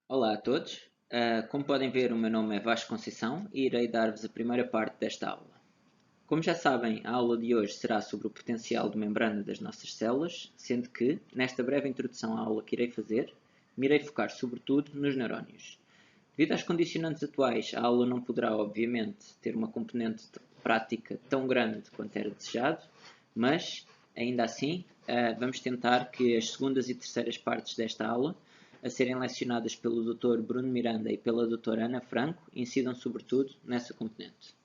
Olá a todos. Como podem ver, o meu nome é Vasco Conceição e irei dar-vos a primeira parte desta aula. Como já sabem, a aula de hoje será sobre o potencial de membrana das nossas células, sendo que, nesta breve introdução à aula que irei fazer, me irei focar sobretudo nos neurónios. Devido às condicionantes atuais, a aula não poderá, obviamente, ter uma componente prática tão grande quanto era desejado, mas, ainda assim, vamos tentar que as segundas e terceiras partes desta aula, a serem lecionadas pelo Dr. Bruno Miranda e pela Dra. Ana Franco, incidam sobretudo nessa componente.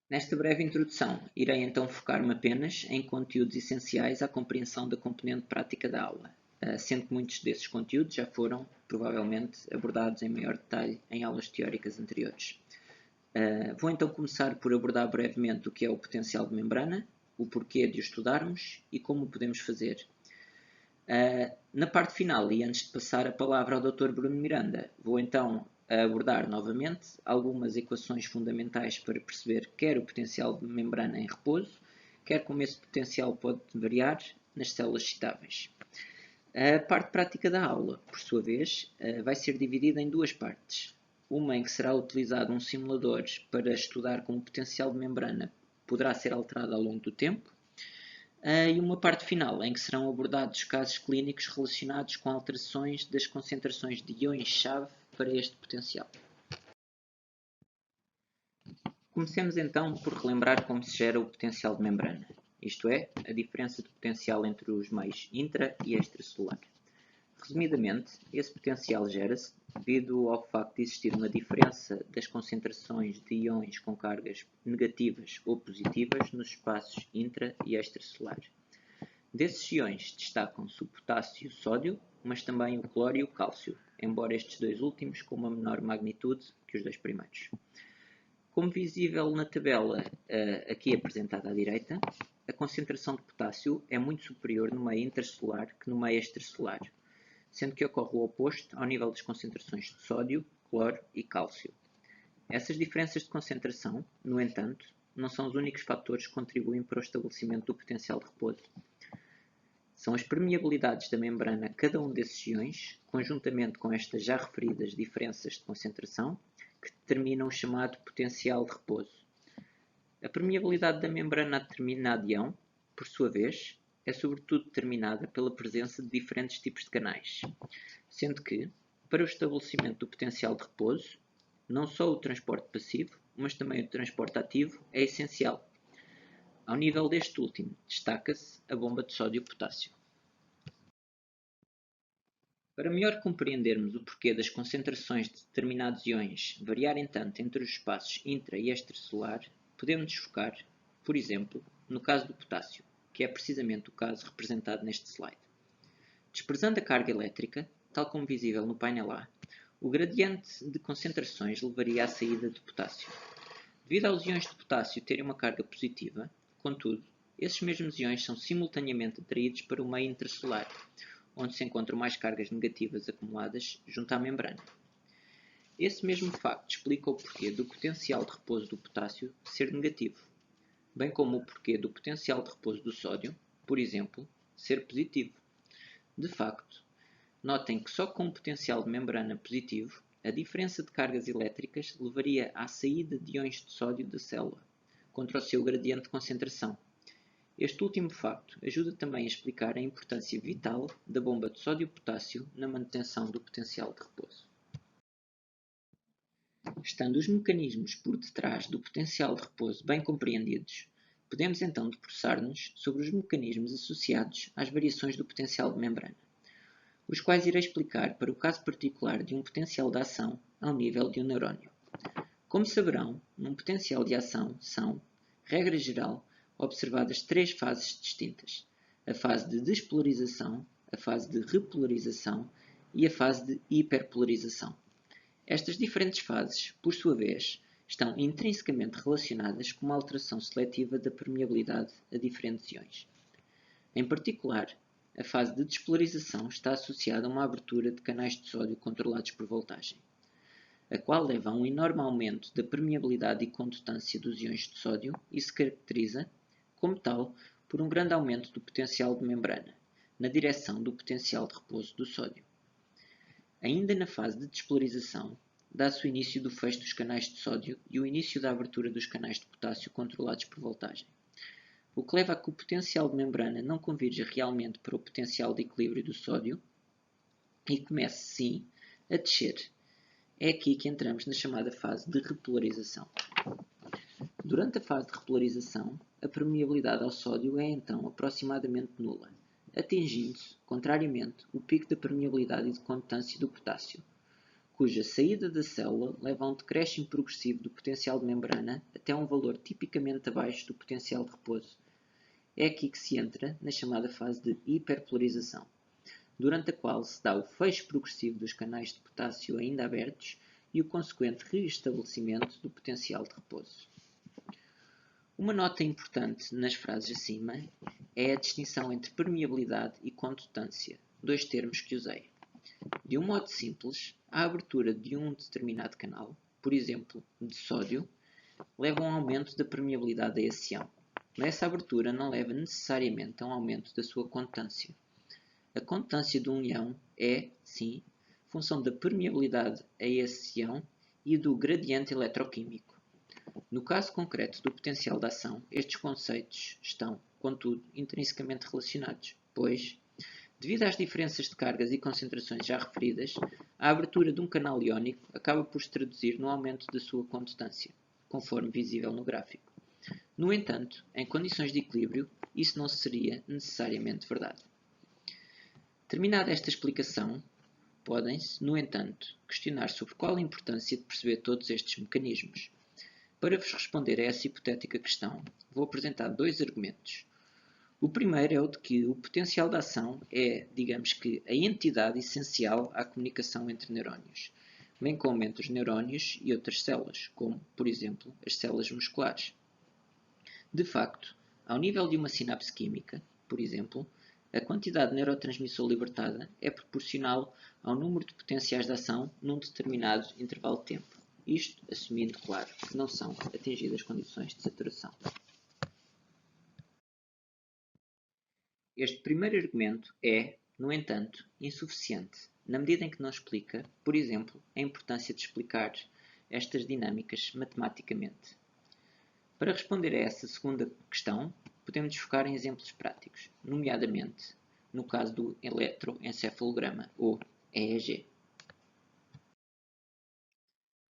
Nesta breve introdução, irei então focar-me apenas em conteúdos essenciais à compreensão da componente prática da aula, sendo que muitos desses conteúdos já foram, provavelmente, abordados em maior detalhe em aulas teóricas anteriores. Vou então começar por abordar brevemente o que é o potencial de membrana, o porquê de o estudarmos e como o podemos fazer. Na parte final, e antes de passar a palavra ao Dr. Bruno Miranda, vou então abordar novamente algumas equações fundamentais para perceber quer o potencial de membrana em repouso, quer como esse potencial pode variar nas células citáveis. A parte prática da aula, por sua vez, vai ser dividida em duas partes. Uma em que será utilizado um simulador para estudar como o potencial de membrana poderá ser alterado ao longo do tempo, e uma parte final, em que serão abordados casos clínicos relacionados com alterações das concentrações de íons-chave para este potencial. Comecemos então por relembrar como se gera o potencial de membrana, isto é, a diferença de potencial entre os meios intra- e extracelular. Resumidamente, esse potencial gera-se devido ao facto de existir uma diferença das concentrações de íons com cargas negativas ou positivas nos espaços intra- e extracelular. Desses íons destacam-se o potássio e o sódio, mas também o cloro e o cálcio, embora estes dois últimos com uma menor magnitude que os dois primeiros. Como visível na tabela aqui apresentada à direita, a concentração de potássio é muito superior no meio intracelular que no meio extracelular, sendo que ocorre o oposto ao nível das concentrações de sódio, cloro e cálcio. Essas diferenças de concentração, no entanto, não são os únicos fatores que contribuem para o estabelecimento do potencial de repouso. São as permeabilidades da membrana a cada um desses íons, conjuntamente com estas já referidas diferenças de concentração, que determinam o chamado potencial de repouso. A permeabilidade da membrana a determinado íon, por sua vez, é sobretudo determinada pela presença de diferentes tipos de canais, sendo que, para o estabelecimento do potencial de repouso, não só o transporte passivo, mas também o transporte ativo é essencial. Ao nível deste último, destaca-se a bomba de sódio-potássio. Para melhor compreendermos o porquê das concentrações de determinados íons variarem tanto entre os espaços intra- e extracelular, podemos nos focar, por exemplo, no caso do potássio, que é precisamente o caso representado neste slide. Desprezando a carga elétrica, tal como visível no painel A, o gradiente de concentrações levaria à saída de potássio. Devido aos íons de potássio terem uma carga positiva, contudo, esses mesmos íons são simultaneamente atraídos para o meio intracelular, onde se encontram mais cargas negativas acumuladas junto à membrana. Esse mesmo facto explica o porquê do potencial de repouso do potássio ser negativo, bem como o porquê do potencial de repouso do sódio, por exemplo, ser positivo. De facto, notem que só com um potencial de membrana positivo, a diferença de cargas elétricas levaria à saída de íons de sódio da célula, contra o seu gradiente de concentração. Este último facto ajuda também a explicar a importância vital da bomba de sódio-potássio na manutenção do potencial de repouso. Estando os mecanismos por detrás do potencial de repouso bem compreendidos, podemos então debruçar-nos sobre os mecanismos associados às variações do potencial de membrana, os quais irei explicar para o caso particular de um potencial de ação ao nível de um neurónio. Como saberão, num potencial de ação são, regra geral, observadas três fases distintas: a fase de despolarização, a fase de repolarização e a fase de hiperpolarização. Estas diferentes fases, por sua vez, estão intrinsecamente relacionadas com uma alteração seletiva da permeabilidade a diferentes íons. Em particular, a fase de despolarização está associada a uma abertura de canais de sódio controlados por voltagem, a qual leva a um enorme aumento da permeabilidade e condutância dos íons de sódio e se caracteriza como tal, por um grande aumento do potencial de membrana, na direção do potencial de repouso do sódio. Ainda na fase de despolarização, dá-se o início do fecho dos canais de sódio e o início da abertura dos canais de potássio controlados por voltagem, o que leva a que o potencial de membrana não convirja realmente para o potencial de equilíbrio do sódio e comece, sim, a descer. É aqui que entramos na chamada fase de repolarização. Durante a fase de repolarização, a permeabilidade ao sódio é então aproximadamente nula, atingindo-se, contrariamente, o pico da permeabilidade e de condutância do potássio, cuja saída da célula leva a um decréscimo progressivo do potencial de membrana até um valor tipicamente abaixo do potencial de repouso. É aqui que se entra na chamada fase de hiperpolarização, durante a qual se dá o fecho progressivo dos canais de potássio ainda abertos e o consequente reestabelecimento do potencial de repouso. Uma nota importante nas frases acima é a distinção entre permeabilidade e condutância, dois termos que usei. De um modo simples, a abertura de um determinado canal, por exemplo, de sódio, leva a um aumento da permeabilidade a esse íon, mas essa abertura não leva necessariamente a um aumento da sua condutância. A condutância de um íon é, sim, função da permeabilidade a esse íon e do gradiente eletroquímico. No caso concreto do potencial de ação, estes conceitos estão, contudo, intrinsecamente relacionados, pois, devido às diferenças de cargas e concentrações já referidas, a abertura de um canal iónico acaba por se traduzir no aumento da sua condutância, conforme visível no gráfico. No entanto, em condições de equilíbrio, isso não seria necessariamente verdade. Terminada esta explicação, podem-se, no entanto, questionar sobre qual a importância de perceber todos estes mecanismos. Para vos responder a essa hipotética questão, vou apresentar dois argumentos. O primeiro é o de que o potencial de ação é, digamos que, a entidade essencial à comunicação entre neurónios, bem como entre os neurónios e outras células, como, por exemplo, as células musculares. De facto, ao nível de uma sinapse química, por exemplo, a quantidade de neurotransmissor libertada é proporcional ao número de potenciais de ação num determinado intervalo de tempo. Isto assumindo, claro, que não são atingidas condições de saturação. Este primeiro argumento é, no entanto, insuficiente, na medida em que não explica, por exemplo, a importância de explicar estas dinâmicas matematicamente. Para responder a essa segunda questão, podemos focar em exemplos práticos, nomeadamente no caso do eletroencefalograma, ou EEG.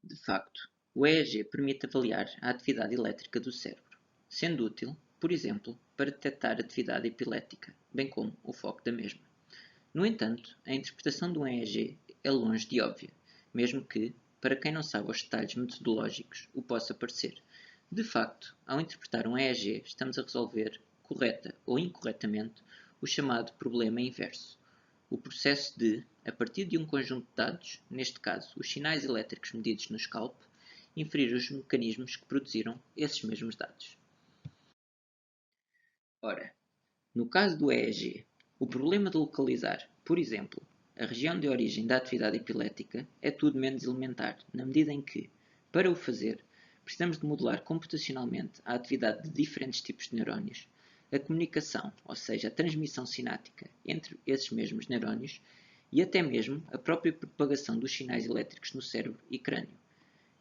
De facto, o EEG permite avaliar a atividade elétrica do cérebro, sendo útil, por exemplo, para detectar atividade epilética, bem como o foco da mesma. No entanto, a interpretação do EEG é longe de óbvia, mesmo que, para quem não sabe os detalhes metodológicos, o possa parecer. De facto, ao interpretar um EEG, estamos a resolver, correta ou incorretamente, o chamado problema inverso. O processo de, a partir de um conjunto de dados, neste caso os sinais elétricos medidos no scalp, inferir os mecanismos que produziram esses mesmos dados. Ora, no caso do EEG, o problema de localizar, por exemplo, a região de origem da atividade epilética é tudo menos elementar, na medida em que, para o fazer, precisamos de modelar computacionalmente a atividade de diferentes tipos de neurónios, a comunicação, ou seja, a transmissão sináptica entre esses mesmos neurónios e até mesmo a própria propagação dos sinais elétricos no cérebro e crânio.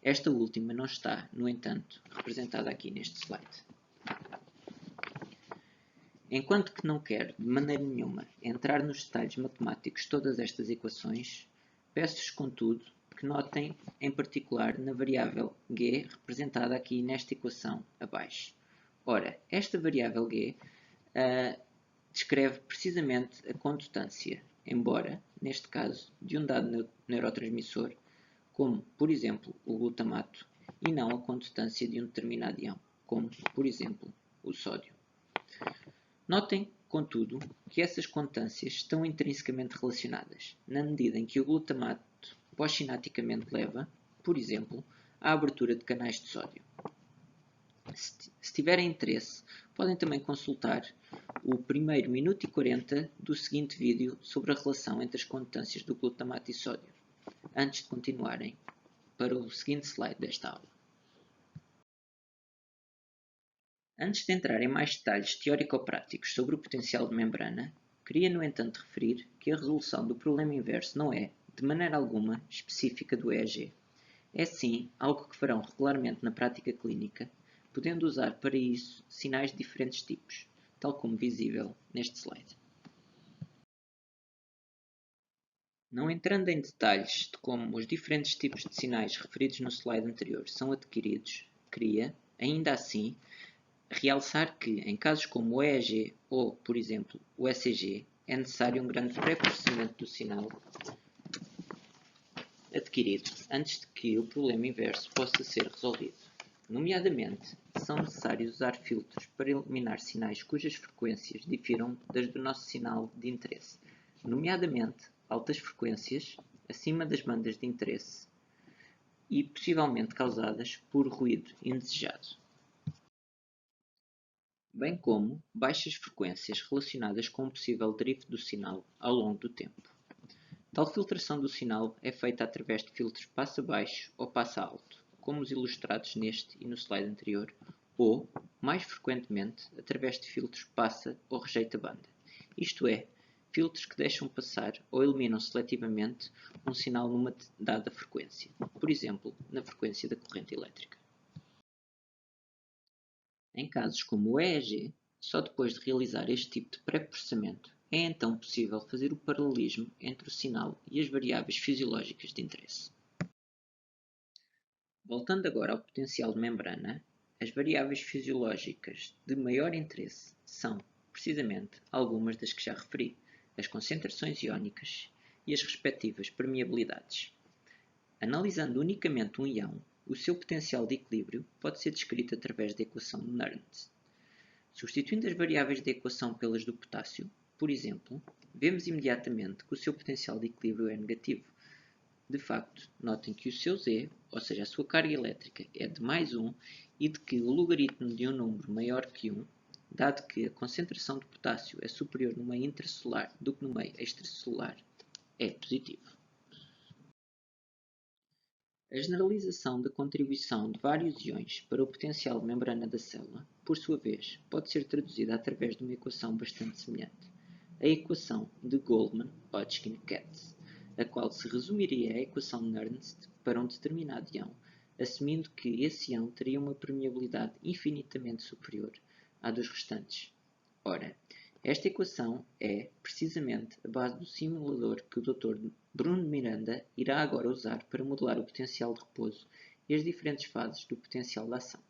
Esta última não está, no entanto, representada aqui neste slide. Enquanto que não quero, de maneira nenhuma, entrar nos detalhes matemáticos de todas estas equações, peço-vos, contudo, que notem, em particular, na variável g, representada aqui nesta equação abaixo. Ora, esta variável g descreve precisamente a condutância, embora, neste caso, de um dado neurotransmissor, como, por exemplo, o glutamato, e não a condutância de um determinado íon, como, por exemplo, o sódio. Notem, contudo, que essas condutâncias estão intrinsecamente relacionadas, na medida em que o glutamato pós-sinaticamente leva, por exemplo, à abertura de canais de sódio. Se tiverem interesse, podem também consultar o primeiro minuto e 40 do seguinte vídeo sobre a relação entre as condutâncias do glutamato e sódio, antes de continuarem para o seguinte slide desta aula. Antes de entrar em mais detalhes teórico-práticos sobre o potencial de membrana, queria, no entanto, referir que a resolução do problema inverso não é, de maneira alguma, específica do EEG. É sim algo que farão regularmente na prática clínica, podendo usar para isso sinais de diferentes tipos, tal como visível neste slide. Não entrando em detalhes de como os diferentes tipos de sinais referidos no slide anterior são adquiridos, queria, ainda assim, realçar que, em casos como o EEG ou, por exemplo, o ECG, é necessário um grande pré-processamento do sinal adquirido antes de que o problema inverso possa ser resolvido. Nomeadamente, são necessários usar filtros para eliminar sinais cujas frequências difiram das do nosso sinal de interesse, nomeadamente altas frequências acima das bandas de interesse e possivelmente causadas por ruído indesejado, bem como baixas frequências relacionadas com um possível drift do sinal ao longo do tempo. Tal filtração do sinal é feita através de filtros passa baixo ou passa alto, como os ilustrados neste e no slide anterior, ou, mais frequentemente, através de filtros passa ou rejeita banda, isto é, filtros que deixam passar ou eliminam seletivamente um sinal numa dada frequência, por exemplo, na frequência da corrente elétrica. Em casos como o EEG, só depois de realizar este tipo de pré-processamento é então possível fazer o paralelismo entre o sinal e as variáveis fisiológicas de interesse. Voltando agora ao potencial de membrana, as variáveis fisiológicas de maior interesse são, precisamente, algumas das que já referi, as concentrações iónicas e as respectivas permeabilidades. Analisando unicamente um íon, o seu potencial de equilíbrio pode ser descrito através da equação de Nernst. Substituindo as variáveis da equação pelas do potássio, por exemplo, vemos imediatamente que o seu potencial de equilíbrio é negativo. De facto, notem que o seu Z, ou seja, a sua carga elétrica, é de mais 1 e de que o logaritmo de um número maior que 1, dado que a concentração de potássio é superior no meio intracelular do que no meio extracelular, é positivo. A generalização da contribuição de vários íons para o potencial de membrana da célula, por sua vez, pode ser traduzida através de uma equação bastante semelhante, a equação de Goldman-Hodgkin-Katz, a qual se resumiria à equação de Nernst para um determinado íon, assumindo que esse íon teria uma permeabilidade infinitamente superior à dos restantes. Ora, esta equação é, precisamente, a base do simulador que o Dr. Bruno Miranda irá agora usar para modelar o potencial de repouso e as diferentes fases do potencial de ação.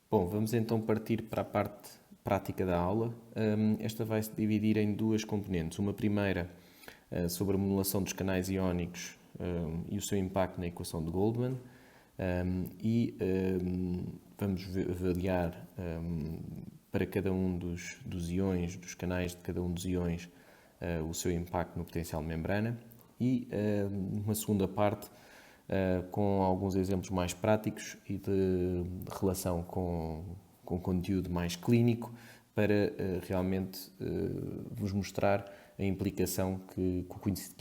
Bom, vamos então partir para a parte prática da aula. Esta vai se dividir em duas componentes. Uma primeira sobre a modulação dos canais iónicos e o seu impacto na equação de Goldman. Vamos avaliar para cada um dos íons, dos canais de cada um dos íons, o seu impacto no potencial de membrana. E uma segunda parte com alguns exemplos mais práticos e de relação com conteúdo mais clínico para realmente vos mostrar a implicação que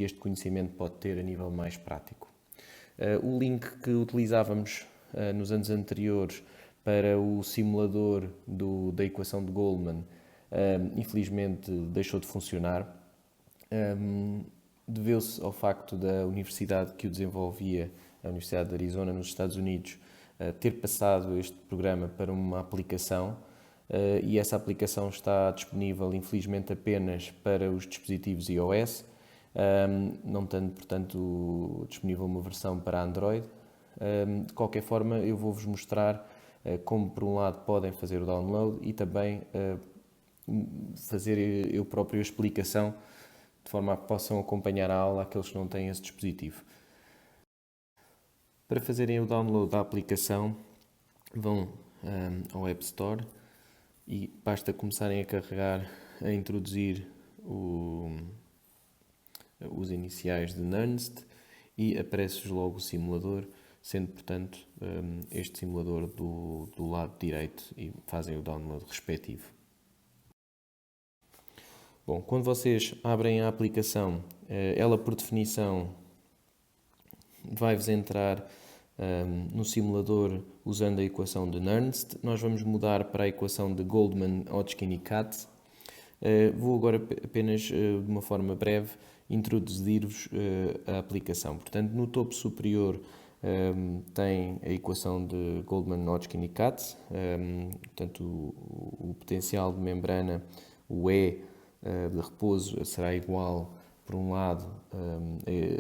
este conhecimento pode ter a nível mais prático. O link que utilizávamos nos anos anteriores para o simulador da equação de Goldman infelizmente deixou de funcionar. Deveu-se ao facto da universidade que o desenvolvia, a Universidade de Arizona, nos Estados Unidos, ter passado este programa para uma aplicação e essa aplicação está disponível, infelizmente, apenas para os dispositivos iOS, não tendo, portanto, disponível uma versão para Android. De qualquer forma, eu vou-vos mostrar como, por um lado, podem fazer o download e também fazer eu próprio a explicação de forma a que possam acompanhar a aula aqueles que não têm esse dispositivo. Para fazerem o download da aplicação, vão ao App Store e basta começarem a carregar, a introduzir os iniciais de Nernst e aparece-vos logo o simulador, sendo, portanto, este simulador do lado direito e fazem o download respectivo. Bom, quando vocês abrem a aplicação, ela por definição vai-vos entrar no simulador usando a equação de Nernst. Nós vamos mudar para a equação de Goldman, Hodgkin e Katz. Vou agora apenas, de uma forma breve, introduzir-vos a aplicação. Portanto, no topo superior tem a equação de Goldman, Hodgkin e Katz. Portanto, o potencial de membrana, o E de repouso, será igual, por um lado,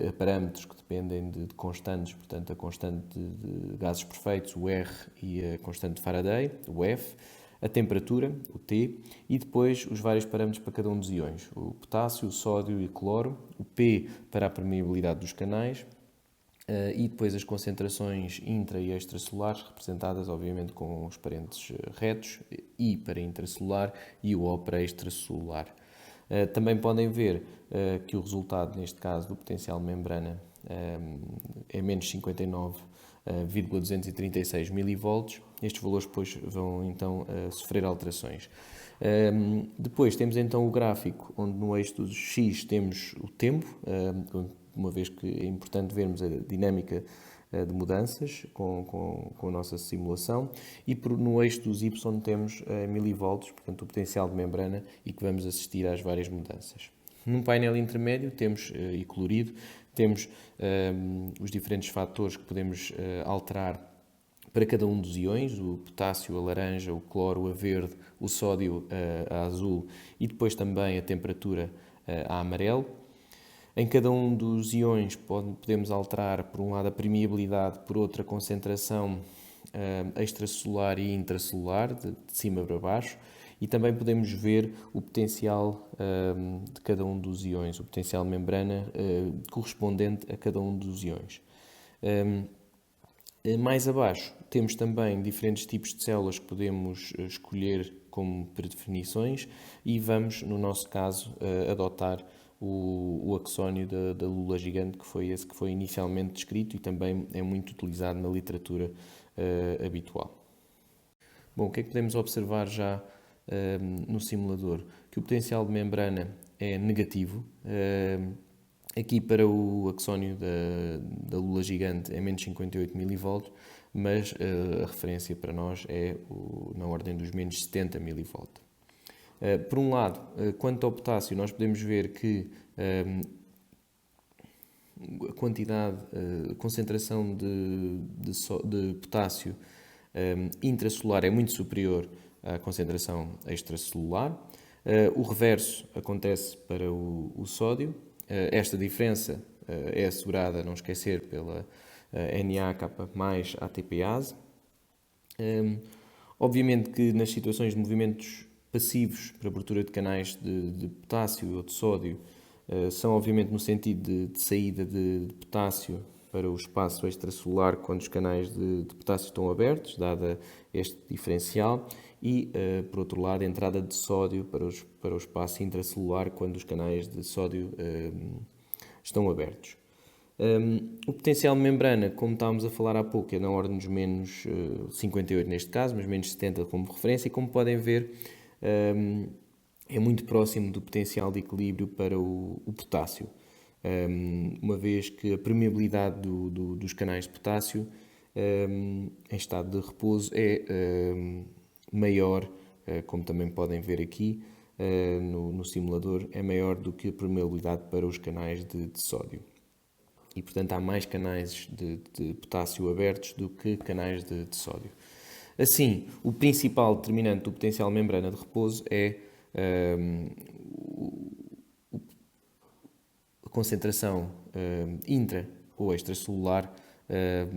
a parâmetros que dependem de constantes, portanto, a constante de gases perfeitos, o R, e a constante de Faraday, o F, a temperatura, o T, e depois os vários parâmetros para cada um dos íons, o potássio, o sódio e o cloro, o P para a permeabilidade dos canais, e depois as concentrações intra e extracelares, representadas obviamente com os parênteses retos, I para intracelular e o O para extracelular. Também podem ver que o resultado, neste caso, do potencial de membrana é menos 59,236 mV. Estes valores depois vão então sofrer alterações. Depois temos então o gráfico, onde no eixo dos X temos o tempo, uma vez que é importante vermos a dinâmica de mudanças com a nossa simulação, e no eixo dos Y temos milivolts, portanto o potencial de membrana, e que vamos assistir às várias mudanças. Num painel intermédio temos, e colorido, temos os diferentes fatores que podemos alterar para cada um dos íons, o potássio, a laranja, o cloro, a verde, o sódio, a azul, e depois também a temperatura, a amarelo. Em cada um dos íons podemos alterar, por um lado, a permeabilidade, por outro, a concentração extracelular e intracelular, de cima para baixo, e também podemos ver o potencial de cada um dos íons, o potencial de membrana correspondente a cada um dos íons. Mais abaixo temos também diferentes tipos de células que podemos escolher como predefinições, e vamos, no nosso caso, adotar o axónio da lula gigante, que foi esse que foi inicialmente descrito e também é muito utilizado na literatura habitual. Bom, o que é que podemos observar já no simulador? Que o potencial de membrana é negativo. Aqui para o axónio da lula gigante é menos 58 mV, mas a referência para nós é na ordem dos menos 70 mV. Por um lado, quanto ao potássio, nós podemos ver que a quantidade, a concentração de potássio intracelular é muito superior à concentração extracelular. O reverso acontece para o sódio. Esta diferença é assegurada, não esquecer, pela NAK mais ATPase. Obviamente que nas situações de movimentos passivos para abertura de canais de potássio ou de sódio são obviamente no sentido de saída de potássio para o espaço extracelular quando os canais de potássio estão abertos, dada este diferencial, e, por outro lado, a entrada de sódio para o espaço intracelular quando os canais de sódio estão abertos. O potencial de membrana, como estávamos a falar há pouco, é na ordem dos menos 58 neste caso, mas menos 70 como referência, e como podem ver, é muito próximo do potencial de equilíbrio para o potássio, uma vez que a permeabilidade dos canais de potássio em estado de repouso é maior, como também podem ver aqui no simulador, é maior do que a permeabilidade para os canais de sódio. E, portanto, há mais canais de potássio abertos do que canais de sódio. Assim, o principal determinante do potencial de membrana de repouso é a concentração intra ou extracelular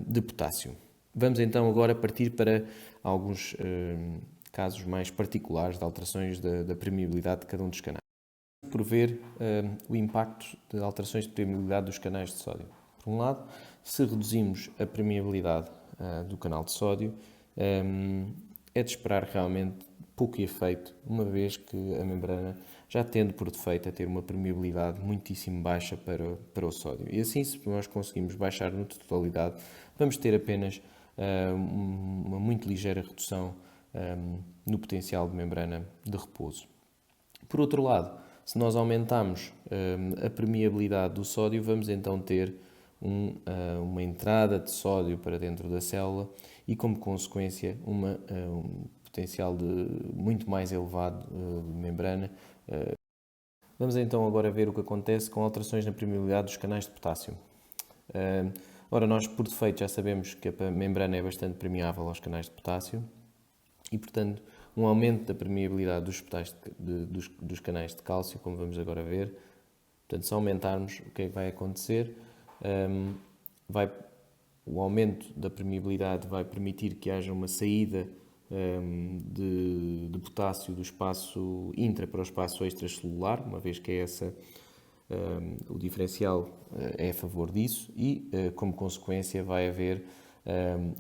de potássio. Vamos então agora partir para alguns casos mais particulares de alterações da permeabilidade de cada um dos canais. Por ver o impacto de alterações de permeabilidade dos canais de sódio. Por um lado, se reduzimos a permeabilidade do canal de sódio, é de esperar realmente pouco efeito, uma vez que a membrana já tende por defeito a ter uma permeabilidade muitíssimo baixa para o sódio. E assim, se nós conseguimos baixar na totalidade, vamos ter apenas uma muito ligeira redução no potencial de membrana de repouso. Por outro lado, Se nós aumentarmos a permeabilidade do sódio, vamos então ter uma entrada de sódio para dentro da célula e, como consequência, um potencial muito mais elevado de membrana. Vamos então agora ver o que acontece com alterações na permeabilidade dos canais de potássio. Ora, nós por defeito já sabemos que a membrana é bastante permeável aos canais de potássio e, portanto, um aumento da permeabilidade dos canais de cálcio, como vamos agora ver. Portanto, se aumentarmos, o que é que vai acontecer? O aumento da permeabilidade vai permitir que haja uma saída de potássio do espaço intra para o espaço extracelular, uma vez que o diferencial é a favor disso e, como consequência, vai haver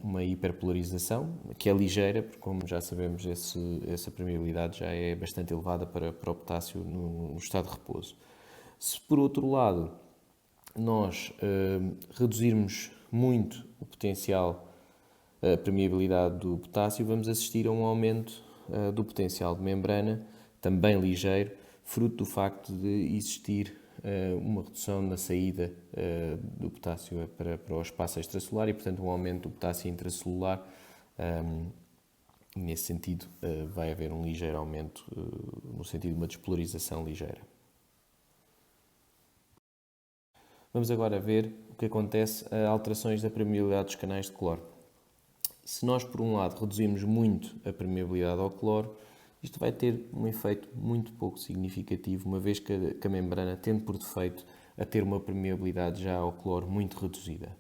uma hiperpolarização, que é ligeira, porque, como já sabemos, essa permeabilidade já é bastante elevada para o potássio no estado de repouso. Se, por outro lado, nós reduzirmos muito o potencial, a permeabilidade do potássio, vamos assistir a um aumento do potencial de membrana, também ligeiro, fruto do facto de existir uma redução na saída do potássio para o espaço extracelular e, portanto, um aumento do potássio intracelular. Nesse sentido, vai haver um ligeiro aumento, no sentido de uma despolarização ligeira. Vamos agora ver o que acontece a alterações da permeabilidade dos canais de cloro. Se nós, por um lado, reduzirmos muito a permeabilidade ao cloro, isto vai ter um efeito muito pouco significativo, uma vez que a membrana tende por defeito a ter uma permeabilidade já ao cloro muito reduzida.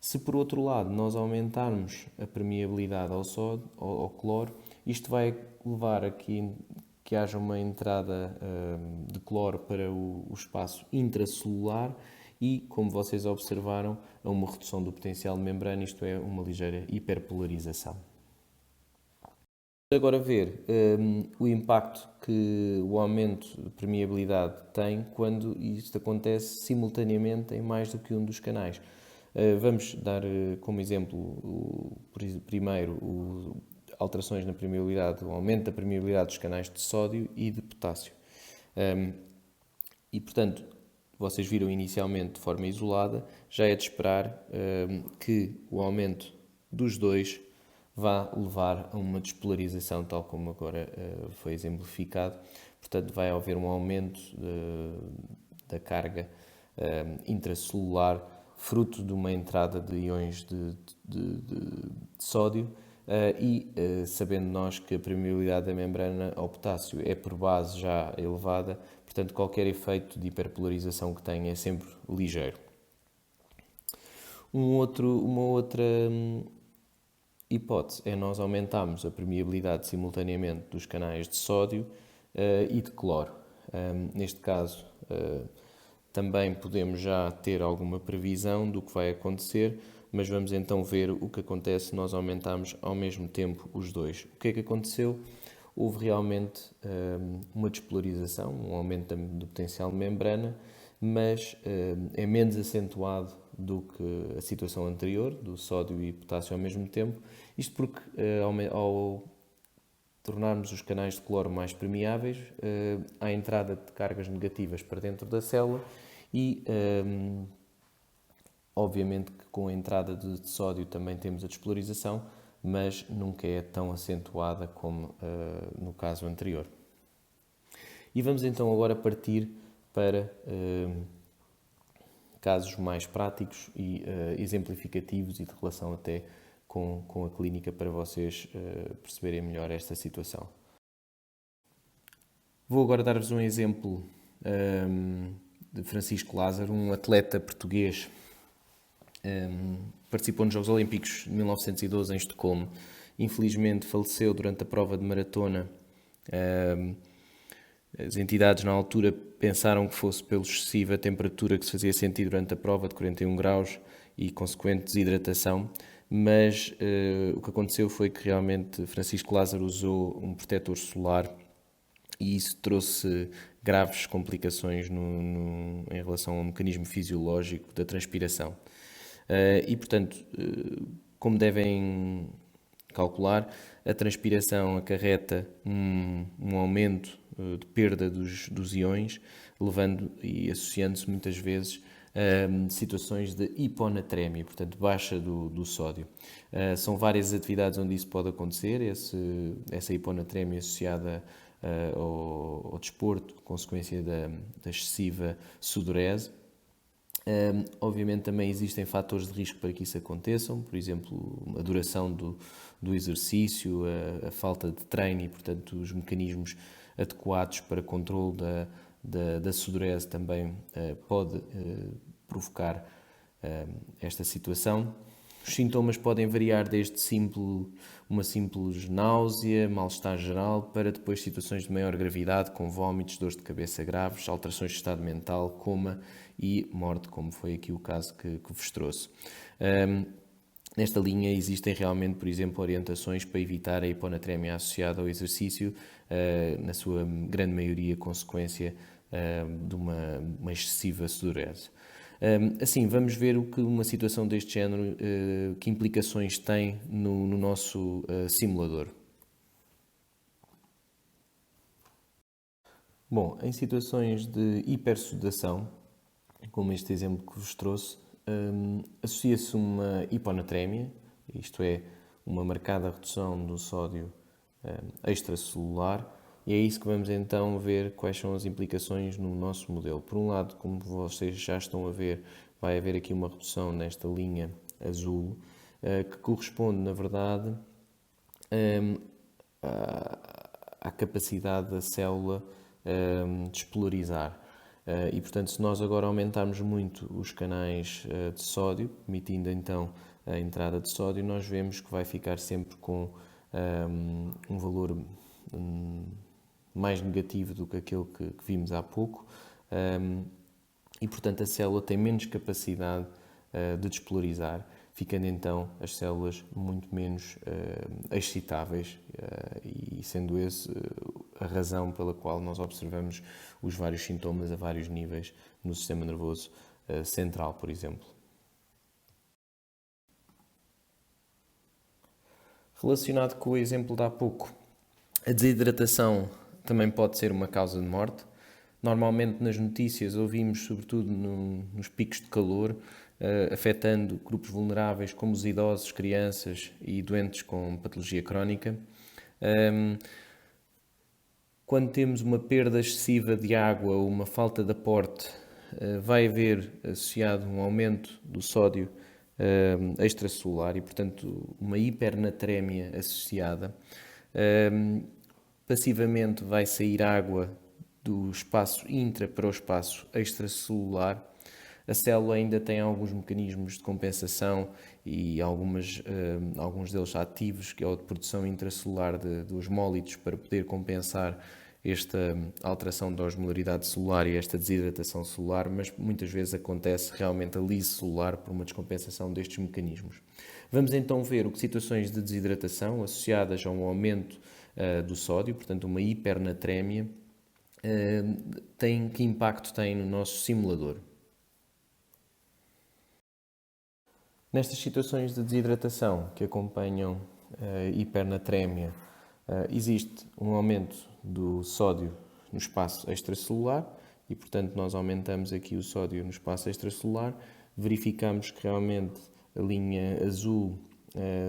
Se, por outro lado, nós aumentarmos a permeabilidade ao cloro, isto vai levar a que haja uma entrada de cloro para o espaço intracelular e, como vocês observaram, a uma redução do potencial de membrana, isto é, uma ligeira hiperpolarização. Agora ver o impacto que o aumento de permeabilidade tem quando isto acontece simultaneamente em mais do que um dos canais. Vamos dar como exemplo, primeiro, alterações na permeabilidade, o aumento da permeabilidade dos canais de sódio e de potássio. E, portanto, vocês viram inicialmente de forma isolada, já é de esperar que o aumento dos dois vá levar a uma despolarização, tal como agora foi exemplificado. Portanto, vai haver um aumento da carga intracelular, fruto de uma entrada de íons de sódio e sabendo nós que a permeabilidade da membrana ao potássio é por base já elevada, portanto, qualquer efeito de hiperpolarização que tenha é sempre ligeiro. Uma outra hipótese é nós aumentarmos a permeabilidade simultaneamente dos canais de sódio e de cloro. Neste caso, também podemos já ter alguma previsão do que vai acontecer, mas vamos então ver o que acontece se nós aumentarmos ao mesmo tempo os dois. O que é que aconteceu? Houve realmente uma despolarização, um aumento do potencial de membrana, mas é menos acentuado do que a situação anterior, do sódio e potássio ao mesmo tempo. Isto porque, ao tornarmos os canais de cloro mais permeáveis, há entrada de cargas negativas para dentro da célula e, obviamente, que com a entrada de sódio também temos a despolarização, mas nunca é tão acentuada como no caso anterior. E vamos então agora partir para casos mais práticos e exemplificativos e de relação até com a clínica para vocês perceberem melhor esta situação. Vou agora dar-vos um exemplo de Francisco Lázaro, um atleta português. Participou nos Jogos Olímpicos de 1912 em Estocolmo. Infelizmente faleceu durante a prova de maratona. As entidades na altura pensaram que fosse pela excessiva temperatura que se fazia sentir durante a prova de 41 graus e consequente desidratação, mas o que aconteceu foi que realmente Francisco Lázaro usou um protetor solar e isso trouxe graves complicações em relação ao mecanismo fisiológico da transpiração. E, portanto, como devem calcular, a transpiração acarreta um aumento de perda dos iões, levando e associando-se muitas vezes a situações de hiponatrémia, portanto baixa do sódio. São várias atividades onde isso pode acontecer, essa hiponatrémia associada ao desporto, consequência da excessiva sudorese. Obviamente também existem fatores de risco para que isso aconteçam, por exemplo, a duração do exercício, a falta de treino e, portanto, os mecanismos adequados para controle da sudorese também pode provocar esta situação. Os sintomas podem variar desde uma simples náusea, mal-estar geral, para depois situações de maior gravidade, com vômitos, dores de cabeça graves, alterações de estado mental, coma e morte, como foi aqui o caso que vos trouxe. Nesta linha existem realmente, por exemplo, orientações para evitar a hiponatrémia associada ao exercício, na sua grande maioria consequência de uma excessiva sudorese. Assim, vamos ver o que uma situação deste género, que implicações tem no nosso simulador. Bom, em situações de hipersudação, como este exemplo que vos trouxe, associa-se uma hiponatrémia, isto é, uma marcada redução do sódio extracelular, e é isso que vamos então ver quais são as implicações no nosso modelo. Por um lado, como vocês já estão a ver, vai haver aqui uma redução nesta linha azul, que corresponde, na verdade, à capacidade da célula despolarizar. E, portanto, se nós agora aumentarmos muito os canais de sódio, permitindo então a entrada de sódio, nós vemos que vai ficar sempre com um valor mais negativo do que aquele que vimos há pouco, e, portanto, a célula tem menos capacidade de despolarizar, ficando então as células muito menos excitáveis, e sendo esse a razão pela qual nós observamos os vários sintomas a vários níveis no sistema nervoso central, por exemplo. Relacionado com o exemplo de há pouco, a desidratação também pode ser uma causa de morte. Normalmente nas notícias ouvimos, sobretudo nos picos de calor, afetando grupos vulneráveis como os idosos, crianças e doentes com patologia crónica. Quando temos uma perda excessiva de água ou uma falta de aporte, vai haver associado um aumento do sódio extracelular e, portanto, uma hipernatrémia associada. Passivamente vai sair água do espaço intra para o espaço extracelular. A célula ainda tem alguns mecanismos de compensação e alguns deles ativos, que é a de produção intracelular de osmólitos, para poder compensar esta alteração da osmolaridade celular e esta desidratação celular, mas muitas vezes acontece realmente a lise celular por uma descompensação destes mecanismos. Vamos então ver o que situações de desidratação associadas a um aumento do sódio, portanto uma hipernatrémia, que impacto tem no nosso simulador. Nestas situações de desidratação que acompanham a hipernatrémia, existe um aumento do sódio no espaço extracelular e, portanto, nós aumentamos aqui o sódio no espaço extracelular, verificamos que realmente a linha azul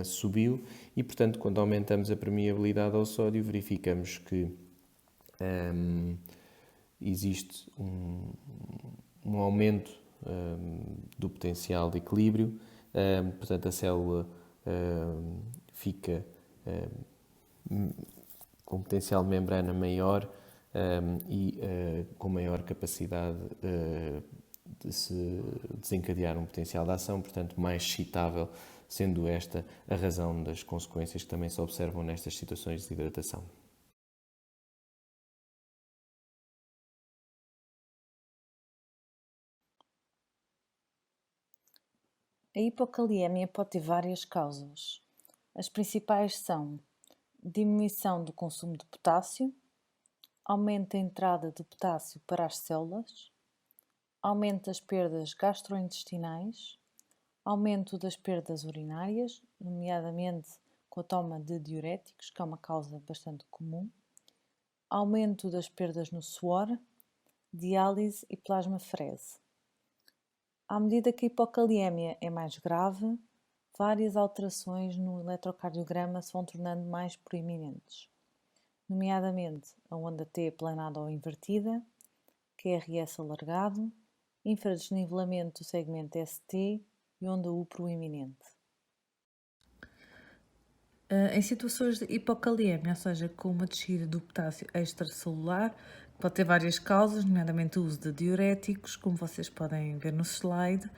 subiu e, portanto, quando aumentamos a permeabilidade ao sódio, verificamos que existe um aumento do potencial de equilíbrio, portanto a célula fica com potencial de membrana maior e com maior capacidade de se desencadear um potencial de ação, portanto mais excitável, sendo esta a razão das consequências que também se observam nestas situações de desidratação. A hipocaliemia pode ter várias causas. As principais são diminuição do consumo de potássio, aumento da entrada de potássio para as células, aumento das perdas gastrointestinais, aumento das perdas urinárias, nomeadamente com a toma de diuréticos, que é uma causa bastante comum, aumento das perdas no suor, diálise e plasmaferese. À medida que a hipokaliemia é mais grave, várias alterações no eletrocardiograma se vão tornando mais proeminentes, nomeadamente a onda T aplanada ou invertida, QRS alargado, infradesnivelamento do segmento ST e onda U proeminente. Em situações de hipokaliemia, ou seja, com uma descida do potássio extracelular, pode ter várias causas, nomeadamente o uso de diuréticos, como vocês podem ver no slide.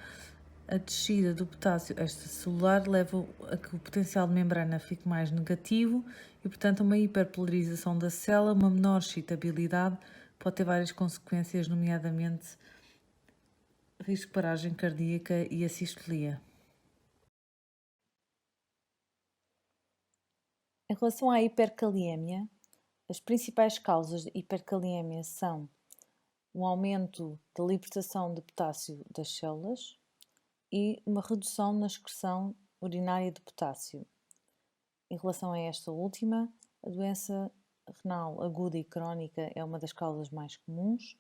A descida do potássio extracelular leva a que o potencial de membrana fique mais negativo e, portanto, uma hiperpolarização da célula, uma menor excitabilidade, pode ter várias consequências, nomeadamente risco de paragem cardíaca e assistolia. Em relação à hiperkaliemia, as principais causas de hiperkaliemia são um aumento da libertação de potássio das células e uma redução na excreção urinária de potássio. Em relação a esta última, a doença renal aguda e crónica é uma das causas mais comuns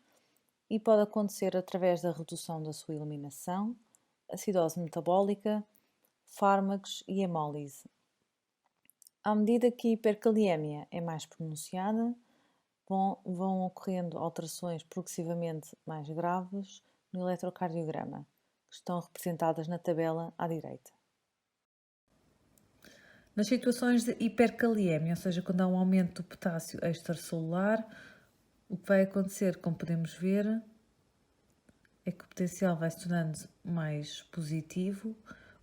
e pode acontecer através da redução da sua eliminação, acidose metabólica, fármacos e hemólise. À medida que a hiperkaliemia é mais pronunciada, vão ocorrendo alterações progressivamente mais graves no eletrocardiograma, que estão representadas na tabela à direita. Nas situações de hiperkaliemia, ou seja, quando há um aumento do potássio extracelular, o que vai acontecer, como podemos ver, é que o potencial vai se tornando mais positivo,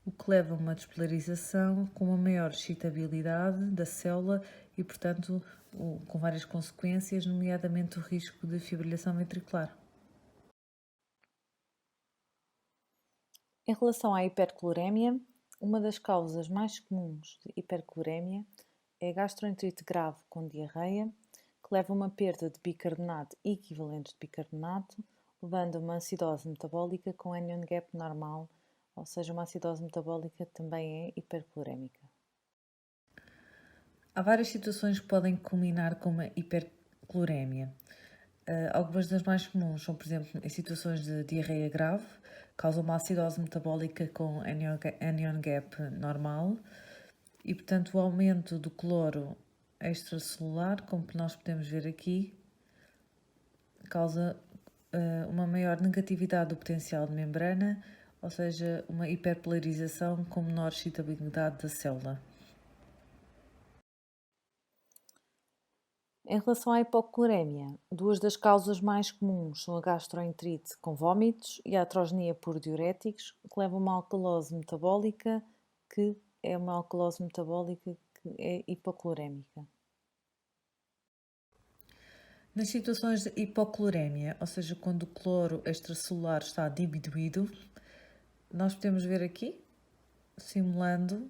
o que leva a uma despolarização com uma maior excitabilidade da célula e, portanto, com várias consequências, nomeadamente o risco de fibrilação ventricular. Em relação à hiperclorémia, uma das causas mais comuns de hiperclorémia é a gastroenterite grave com diarreia, que leva a uma perda de bicarbonato e equivalentes de bicarbonato, levando a uma acidose metabólica com anion gap normal, ou seja, uma acidose metabólica também é hiperclorémica. Há várias situações que podem culminar com uma hiperclorémia. Algumas das mais comuns são, por exemplo, em situações de diarreia grave, causa uma acidose metabólica com anion gap normal e, portanto, o aumento do cloro extracelular, como nós podemos ver aqui, causa uma maior negatividade do potencial de membrana, ou seja, uma hiperpolarização com menor excitabilidade da célula. Em relação à hipoclorémia, duas das causas mais comuns são a gastroenterite com vômitos e a atrogenia por diuréticos, que levam a uma alcalose metabólica, que é hipoclorémica. Nas situações de hipoclorémia, ou seja, quando o cloro extracelular está diminuído, nós podemos ver aqui, simulando,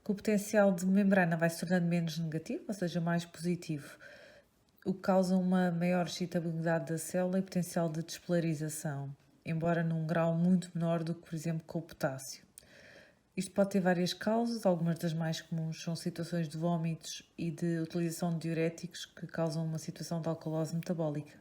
que o potencial de membrana vai se tornando menos negativo, ou seja, mais positivo, o que causa uma maior excitabilidade da célula e potencial de despolarização, embora num grau muito menor do que, por exemplo, com o potássio. Isto pode ter várias causas, algumas das mais comuns são situações de vômitos e de utilização de diuréticos que causam uma situação de alcalose metabólica.